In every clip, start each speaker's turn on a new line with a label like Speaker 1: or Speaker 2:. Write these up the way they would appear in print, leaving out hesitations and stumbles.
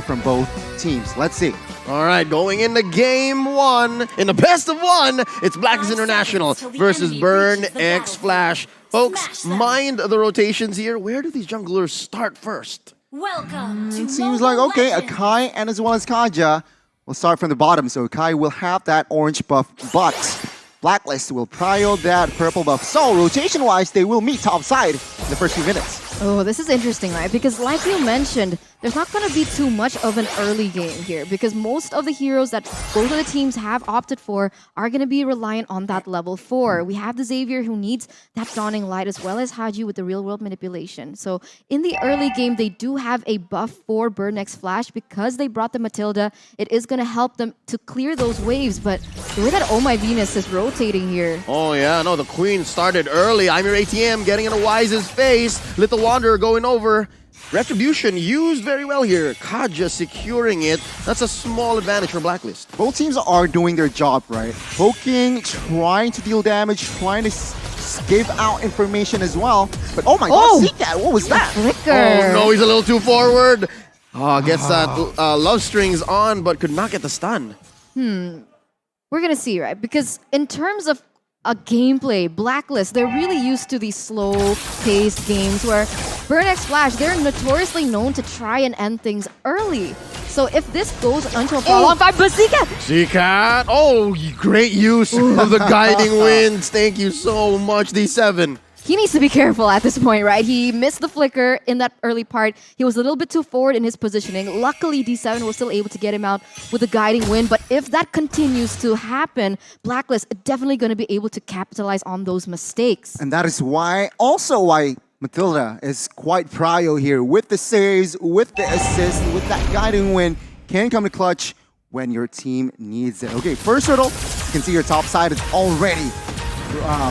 Speaker 1: from both teams. Let's see.
Speaker 2: All right, going into game one, in the best of one, it's Blacklist International versus Burn X Flash. Folks, mind the rotations here. Where do these junglers start first?
Speaker 3: Welcome to
Speaker 1: It seems like, okay,
Speaker 3: Legends.
Speaker 1: Akai and as well as Kaja will start from the bottom. So Akai will have that orange buff, but Blacklist will prio that purple buff. So rotation-wise, they will meet top side in the first few minutes.
Speaker 4: Oh, this is interesting, right? Because like you mentioned, there's not going to be too much of an early game here because most of the heroes that both of the teams have opted for are going to be reliant on that level 4. We have the Xavier who needs that Dawning Light as well as Haji with the real-world manipulation. So in the early game, they do have a buff for Burn X Flash because they brought the Matilda. It is going to help them to clear those waves, but the way that Oh My Venus is rotating here.
Speaker 2: Oh yeah, no, the Queen started early. I'm your ATM getting in a Wise's face. Little Wanderer going over. Retribution used very well here. Kaja securing it. That's a small advantage for Blacklist.
Speaker 1: Both teams are doing their job, right? Poking, trying to deal damage, trying to give out information as well. But oh my god, Seacat, what was that?
Speaker 4: Flicker.
Speaker 2: Oh no, he's a little too forward. Oh, gets that love strings on, but could not get the stun.
Speaker 4: We're gonna see, right? Because in terms of a gameplay, Blacklist, they're really used to these slow-paced games where Burn X Flash, they're notoriously known to try and end things early. So if this goes until follow-on 5, but Seacat!
Speaker 2: Seacat! Oh, great use of the guiding winds. Thank you so much, D7.
Speaker 4: He needs to be careful at this point, right? He missed the flicker in that early part. He was a little bit too forward in his positioning. Luckily, D7 was still able to get him out with a guiding wind. But if that continues to happen, Blacklist are definitely going to be able to capitalize on those mistakes.
Speaker 1: And that is why, also why Matilda is quite prio here with the saves, with the assist, with that guiding wind, can come to clutch when your team needs it. Okay, first hurdle, you can see your top side is already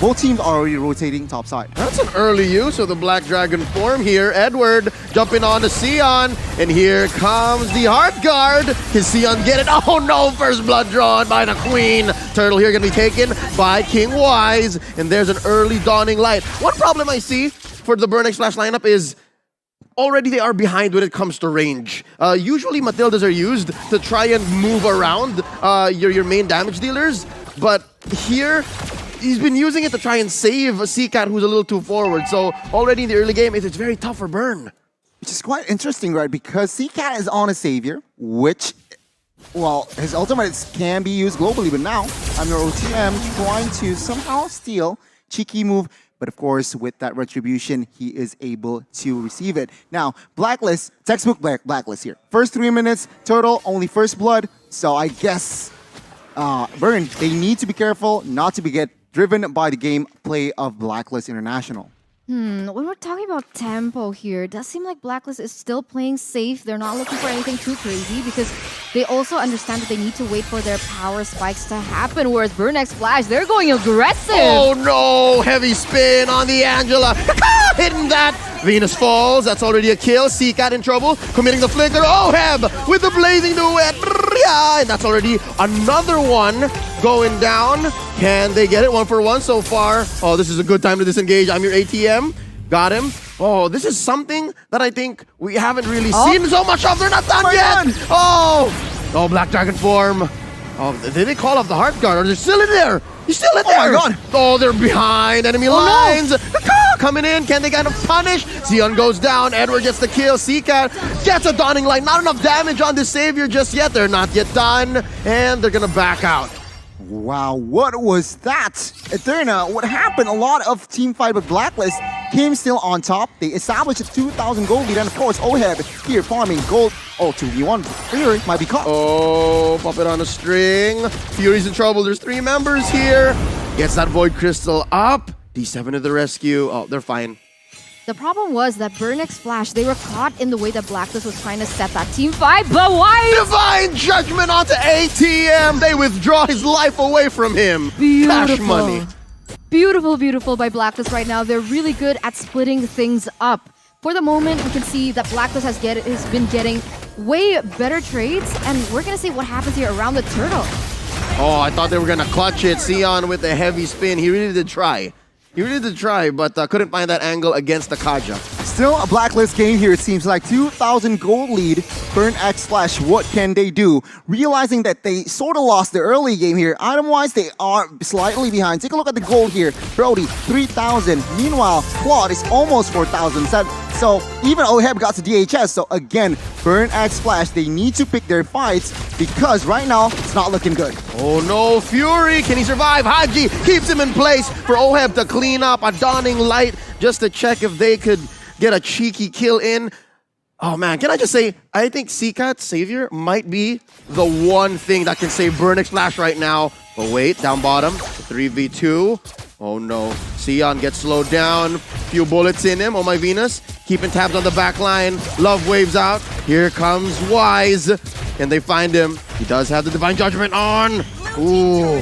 Speaker 1: both teams are already rotating top side.
Speaker 2: That's an early use of the Black Dragon form here. Edward jumping on to Sion, and here comes the Heart Guard. Can Sion get it? Oh no, first blood drawn by the Queen. Turtle here gonna be taken by King Wise, and there's an early Dawning Light. One problem I see for the Burn X Flash lineup is already they are behind when it comes to range. Usually Matildas are used to try and move around your main damage dealers, but here, he's been using it to try and save a Seacat who's a little too forward. So already in the early game, it's very tough for Burn.
Speaker 1: Which is quite interesting, right? Because Seacat is on a Savior, which, well, his ultimates can be used globally, but now I'm your OTM trying to somehow steal. Cheeky move, but of course, with that Retribution, he is able to receive it. Now, Blacklist, textbook Blacklist here. First 3 minutes, Turtle, only first blood. So I guess Burn, they need to be careful not to get driven by the gameplay of Blacklist International.
Speaker 4: When we're talking about tempo here, it does seem like Blacklist is still playing safe. They're not looking for anything too crazy because they also understand that they need to wait for their power spikes to happen, whereas Burn X Flash, they're going aggressive.
Speaker 2: Oh no, heavy spin on the Angela. Hitting that. Venus falls, that's already a kill. Seacat in trouble, committing the flicker. Oh, Heb with the blazing duet. And that's already another one going down. Can they get it 1 for 1 so far? Oh, this is a good time to disengage. I'm your ATM. Got him. Oh, this is something that I think we haven't really seen so much of. They're not done yet. Oh, Black Dragon form. Oh, did they call off the Heart Guard? Or they're still in there? He's still in there.
Speaker 1: Oh my god.
Speaker 2: Oh, they're behind enemy lines. No. Coming in, can they kind of punish? Sion goes down, Edward gets the kill, Seacat gets a Dawning Light. Not enough damage on this Savior just yet. They're not yet done, and they're gonna back out.
Speaker 1: Wow, what was that? Eterna, what happened? A lot of team fight with Blacklist came still on top. They established a 2,000 gold lead, and of course, Oheb here farming gold. Oh, 2v1. Fury might be caught.
Speaker 2: Oh, puppet on a string. Fury's in trouble. There's 3 members here. Gets that Void Crystal up. D7 to the rescue. Oh, they're fine.
Speaker 4: The problem was that Burn X Flash, they were caught in the way that Blacklist was trying to set that team fight, but why?
Speaker 2: Divine Judgment onto ATM. They withdraw his life away from him.
Speaker 4: Beautiful.
Speaker 2: Cash money.
Speaker 4: Beautiful, beautiful by Blacklist right now. They're really good at splitting things up. For the moment, we can see that Blacklist has been getting way better trades, and we're going to see what happens here around the turtle.
Speaker 2: Oh, I thought they were going to clutch it. Sion with the heavy spin. He really did try. He really did try, but couldn't find that angle against the Kaja.
Speaker 1: Still a Blacklist game here, it seems like. 2,000 gold lead. Burn X Flash, what can they do? Realizing that they sort of lost the early game here. Item-wise, they are slightly behind. Take a look at the gold here. Brody, 3,000. Meanwhile, Claude is almost 4,000. So even OHEB got to DHS. So again, Burn X Flash, they need to pick their fights because right now, it's not looking good.
Speaker 2: Oh no, Fury, can he survive? Haji keeps him in place for OHEB to clean up a dawning light just to check if they could get a cheeky kill in. Oh man, can I just say, I think CCAT Savior might be the one thing that can save Burn X Flash right now. But wait, down bottom, 3v2. Oh no, Sion gets slowed down. Few bullets in him, oh my Venus. Keeping tabs on the back line. Love waves out. Here comes Wise. And they find him. He does have the Divine Judgment on. Ooh.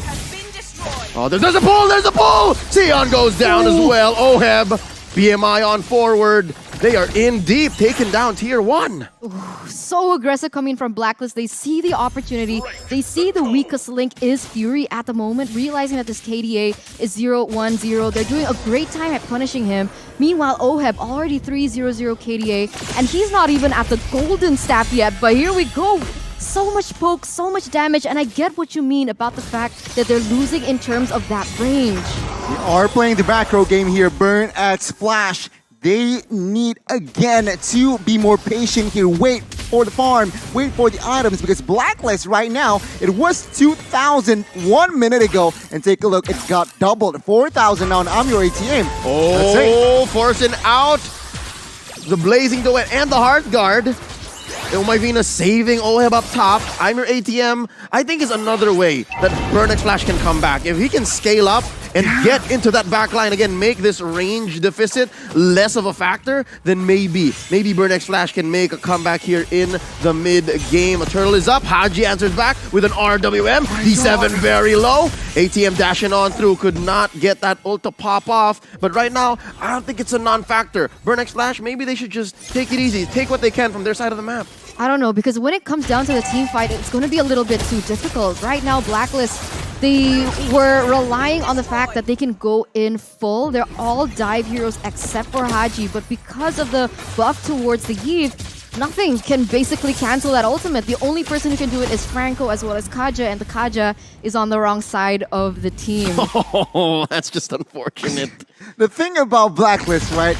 Speaker 2: Oh, there's a pull, there's a pull! Sion goes down as well. OHEB, BMI on forward. They are in deep, taking down tier 1.
Speaker 4: So aggressive coming from Blacklist. They see the opportunity. They see the weakest link is Fury at the moment, realizing that this KDA is 0-1-0. They're doing a great time at punishing him. Meanwhile, OHEB already 3-0-0 KDA, and he's not even at the golden staff yet, but here we go. So much poke, so much damage, and I get what you mean about the fact that they're losing in terms of that range.
Speaker 1: They are playing the back row game here. Burn X Flash. They need, again, to be more patient here. Wait for the farm, wait for the items, because Blacklist right now, it was 2,000 1 minute ago. And take a look, it got doubled. 4,000 now, and I'm your ATM.
Speaker 2: Oh, forcing out the Blazing Duet and the Heart Guard. Oh my Venus saving OHEB up top. I'm your ATM. I think is another way that Burn X Flash can come back. If he can scale up and get into that back line again, make this range deficit less of a factor, then maybe Burn X Flash can make a comeback here in the mid game. A turtle is up. Haji answers back with an RWM. D7 very low. ATM dashing on through, could not get that ult to pop off. But right now, I don't think it's a non-factor. Burn X Flash, maybe they should just take it easy, take what they can from their side of the map.
Speaker 4: I don't know, because when it comes down to the team fight, it's going to be a little bit too difficult. Right now, Blacklist, they were relying on the fact that they can go in full. They're all dive heroes except for Haji, but because of the buff towards the Eve, nothing can basically cancel that ultimate. The only person who can do it is Franco as well as Kaja, and the Kaja is on the wrong side of the team.
Speaker 2: Oh, that's just unfortunate.
Speaker 1: The thing about Blacklist, right?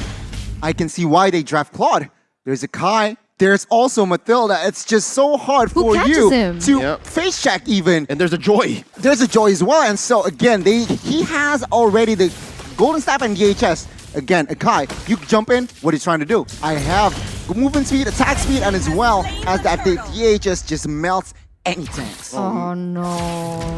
Speaker 1: I can see why they draft Claude. There's a Kai. There's also Mathilda. It's just so hard for you to face check even.
Speaker 2: And there's a Joy.
Speaker 1: There's a Joy as well. And so again, he has already the Golden Staff and DHS. Again, Akai, you jump in, what he's trying to do. I have movement speed, attack speed, and as well as that the DHS just melts any tanks.
Speaker 4: Oh no.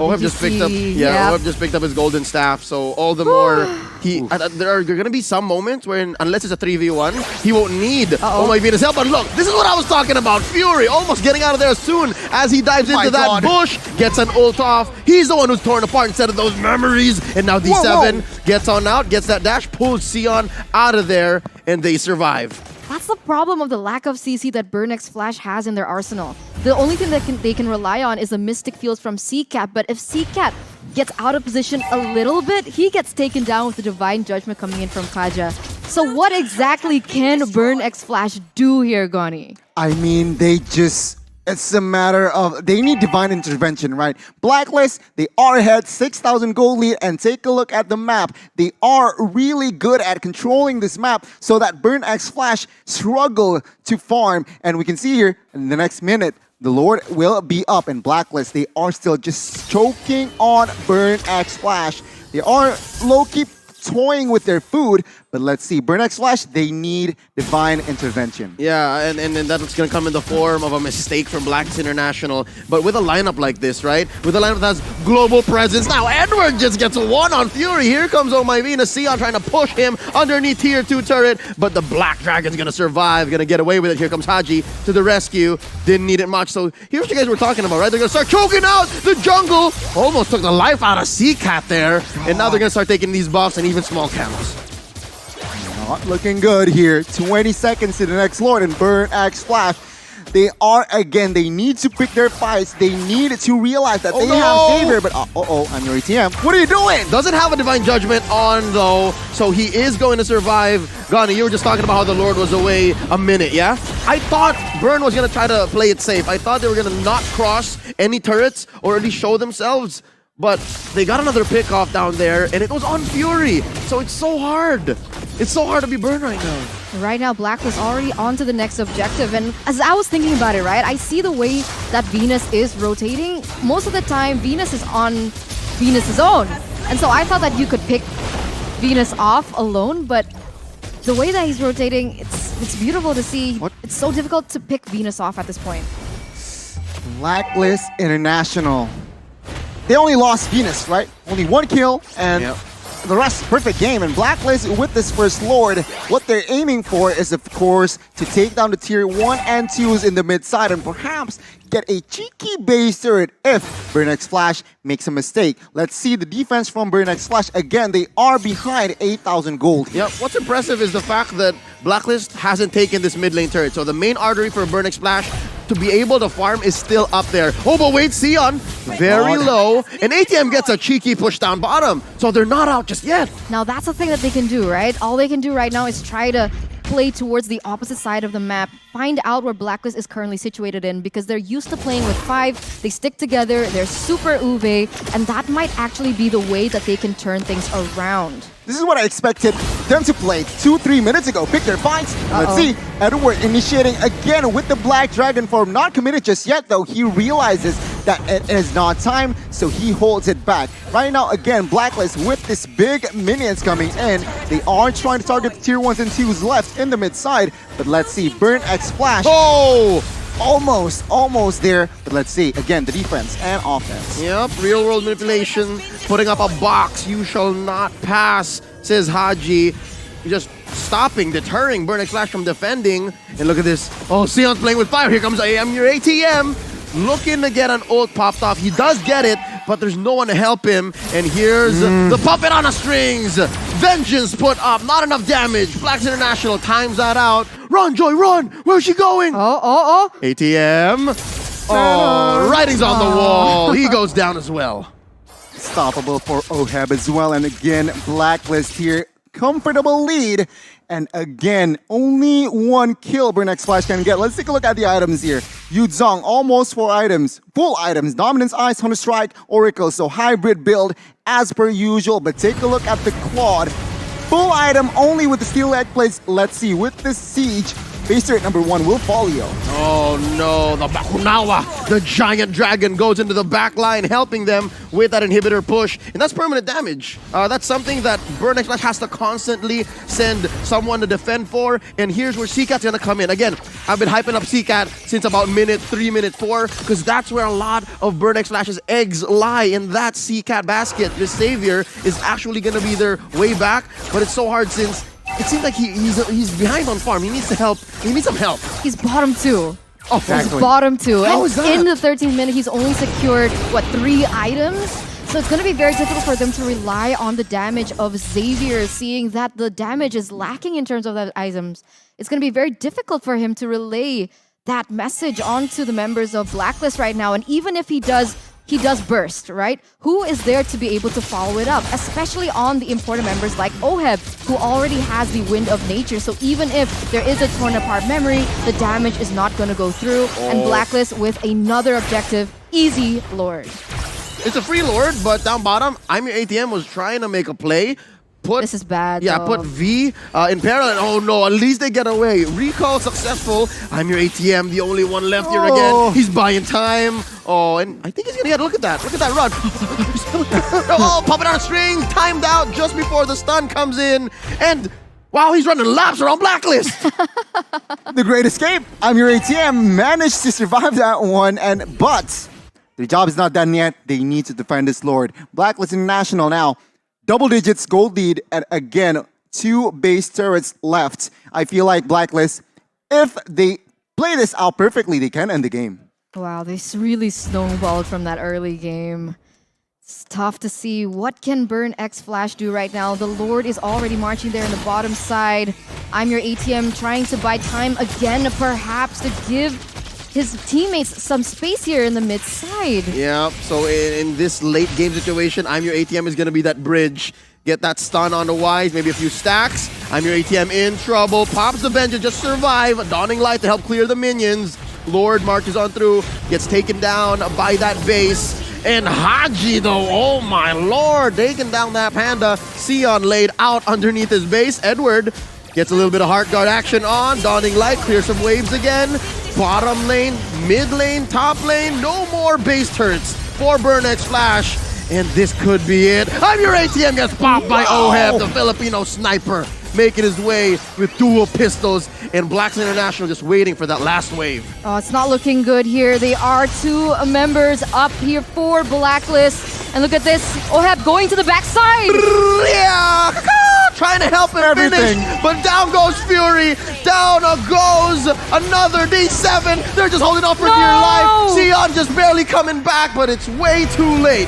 Speaker 2: OHEB just picked up OHEB just picked up his golden staff, so all the more there are gonna be some moments where unless it's a 3v1, he won't need Oh my Venus help. But look, this is what I was talking about. Fury almost getting out of there as soon as he dives into that bush, gets an ult off. He's the one who's torn apart instead of those memories. And now D7 gets on out, gets that dash, pulls Sion out of there, and they survive.
Speaker 4: That's the problem of the lack of CC that Burn X Flash has in their arsenal. The only thing that they can rely on is the Mystic Fields from CCAT, but if CCAT gets out of position a little bit, he gets taken down with the Divine Judgment coming in from Kaja. So what exactly can Burn X Flash do here, Goni?
Speaker 1: I mean, it's a matter of, they need divine intervention, right? Blacklist, they are ahead, 6,000 gold lead, and take a look at the map. They are really good at controlling this map so that Burn X Flash struggle to farm. And we can see here, in the next minute, the Lord will be up, and Blacklist, they are still just choking on Burn X Flash. They are low-key toying with their food, but let's see. Burn X Flash, they need divine intervention.
Speaker 2: Yeah, and that's going to come in the form of a mistake from Blacks International. But with a lineup like this, right? With a lineup that has global presence. Now Edward just gets one on Fury. Here comes Oh My Venus. Sion trying to push him underneath tier 2 turret. But the Black Dragon's going to survive. Going to get away with it. Here comes Haji to the rescue. Didn't need it much. So here's what you guys were talking about, right? They're going to start choking out the jungle. Almost took the life out of CCAT there. And now they're going to start taking these buffs and even small camps.
Speaker 1: Not looking good here. 20 seconds to the next Lord, and Burn X Flash. They need to pick their fights. They need to realize that they
Speaker 2: no.
Speaker 1: have Xavier, but I'm your ATM.
Speaker 2: What are you doing? Doesn't have a Divine Judgment on, though, so he is going to survive. Ghana, you were just talking about how the Lord was away a minute, yeah? I thought Burn was going to try to play it safe. I thought they were going to not cross any turrets or at least show themselves. But they got another pick off down there, and it was on Fury. So it's so hard. It's so hard to be Burn right now.
Speaker 4: Right now, Black was already on to the next objective. And as I was thinking about it, right, I see the way that Venus is rotating. Most of the time, Venus is on Venus' own. And so I thought that you could pick Venus off alone, but the way that he's rotating, it's beautiful to see.
Speaker 1: What?
Speaker 4: It's so difficult to pick Venus off at this point.
Speaker 1: Blacklist International. They only lost Venus, right? Only 1 kill, and the rest, perfect game. And Blacklist, with this first Lord, what they're aiming for is, of course, to take down the tier 1 and 2s in the mid side and perhaps get a cheeky base turret if Burnex Flash makes a mistake. Let's see the defense from Burnex Flash. Again, they are behind 8,000 gold.
Speaker 2: Yep, what's impressive is the fact that Blacklist hasn't taken this mid lane turret. So the main artery for Burnex Splash to be able to farm is still up there. Oh, but wait, Sion, very low. And ATM gets a cheeky push down bottom. So they're not out just yet.
Speaker 4: Now that's the thing that they can do, right? All they can do right now is try to play towards the opposite side of the map, find out where Blacklist is currently situated in, because they're used to playing with 5, they stick together, they're super Uwe, and that might actually be the way that they can turn things around.
Speaker 1: This is what I expected them to play 2-3 minutes ago. Pick their fights. Let's see. Edward initiating again with the Black Dragon form. Not committed just yet, though. He realizes that it is not time, so he holds it back. Right now, again, Blacklist with this big minions coming in. They are trying to target the tier 1s and 2s left in the mid side. But let's see. Burn X Flash.
Speaker 2: Oh!
Speaker 1: Almost there, but let's see. Again, the defense and offense.
Speaker 2: Yep, real world manipulation, putting up a box. You shall not pass, says Haji. Just stopping, deterring Burnex Flash from defending. And look at this. Oh, Sion's playing with fire. Here comes AM, your ATM. Looking to get an ult popped off. He does get it, but there's no one to help him. And here's the puppet on the strings. Vengeance put up, not enough damage. Blacks International times that out. Run, Joy, run! Where's she going? ATM. Oh, writing's on the wall. He goes down as well.
Speaker 1: Stoppable for Oheb as well. And again, Blacklist here. Comfortable lead. And again, only 1 kill Burnex Flash can get. Let's take a look at the items here. Yuzong, almost 4 items. Full items. Dominance, Ice, Hunter Strike, Oracle. So hybrid build as per usual. But take a look at the Claude. Full item only with the steel egg plates. Let's see, with the Siege, base turret number 1 will folio.
Speaker 2: Oh no, the Bakunawa, the giant dragon goes into the back line, helping them with that inhibitor push. And that's permanent damage. That's something that Burnex Flash has to constantly send someone to defend for. And here's where CCAT's gonna come in. Again, I've been hyping up CCAT since about minute 3, minute 4, because that's where a lot of Burnex Flash's eggs lie, in that CCAT basket. This savior is actually gonna be their way back, but it's so hard since it seems like he's behind on farm. He needs to help. He needs some help.
Speaker 4: He's bottom 2.
Speaker 2: Oh,
Speaker 1: exactly.
Speaker 4: He's bottom 2.
Speaker 2: How
Speaker 4: and
Speaker 2: is that?
Speaker 4: in the 13th minute, he's only secured, 3 items? So it's going to be very difficult for them to rely on the damage of Xavier, seeing that the damage is lacking in terms of the items. It's going to be very difficult for him to relay that message onto the members of Blacklist right now. And even if he does burst, right? Who is there to be able to follow it up? Especially on the important members like Oheb, who already has the Wind of Nature. So even if there is a torn apart memory, the damage is not going to go through. And Blacklist with another objective, easy Lord.
Speaker 2: It's a free Lord, but down bottom, I'm Your ATM was trying to make a play.
Speaker 4: This is bad.
Speaker 2: Yeah,
Speaker 4: though.
Speaker 2: put V in parallel. Oh no, at least they get away. Recall successful. I'm Your ATM, the only one left here again. He's buying time. Oh, and I think he's gonna get, look at that run. Oh, pop it on a string, timed out just before the stun comes in. And wow, he's running laps around Blacklist.
Speaker 1: The great escape. I'm Your ATM managed to survive that one, but their job is not done yet. They need to defend this Lord. Blacklist International now. Double digits gold lead, and again, 2 base turrets left. I feel like Blacklist, if they play this out perfectly, they can end the game.
Speaker 4: Wow, they really snowballed from that early game. It's tough to see. What can Burn X Flash do right now? The Lord is already marching there in the bottom side. I'm Your ATM trying to buy time again, perhaps to give his teammates some space here in the mid side.
Speaker 2: Yeah, so in this late game situation, I'm Your ATM is going to be that bridge. Get that stun on the Wise, maybe a few stacks. I'm Your ATM in trouble. Pops the Benja, just survive. Dawning Light to help clear the minions. Lord marches on through, gets taken down by that base. And Haji though, oh my lord, taking down that Panda. Sion laid out underneath his base. Edward gets a little bit of Heart Guard action on. Dawning Light, clear some waves again. Bottom lane, mid lane, top lane, no more base turrets for Burnex Flash. And this could be it. I'm Your ATM gets popped by Oheb, the Filipino sniper, making his way with dual pistols, and Blacks International just waiting for that last wave.
Speaker 4: Oh, it's not looking good here. They are 2 members up here for Blacklist. And look at this, Oheb going to the backside.
Speaker 2: Yeah, trying to help him finish, but down goes Fury. Down goes another D7. They're just holding on for dear life. Sion just barely coming back, but it's way too late.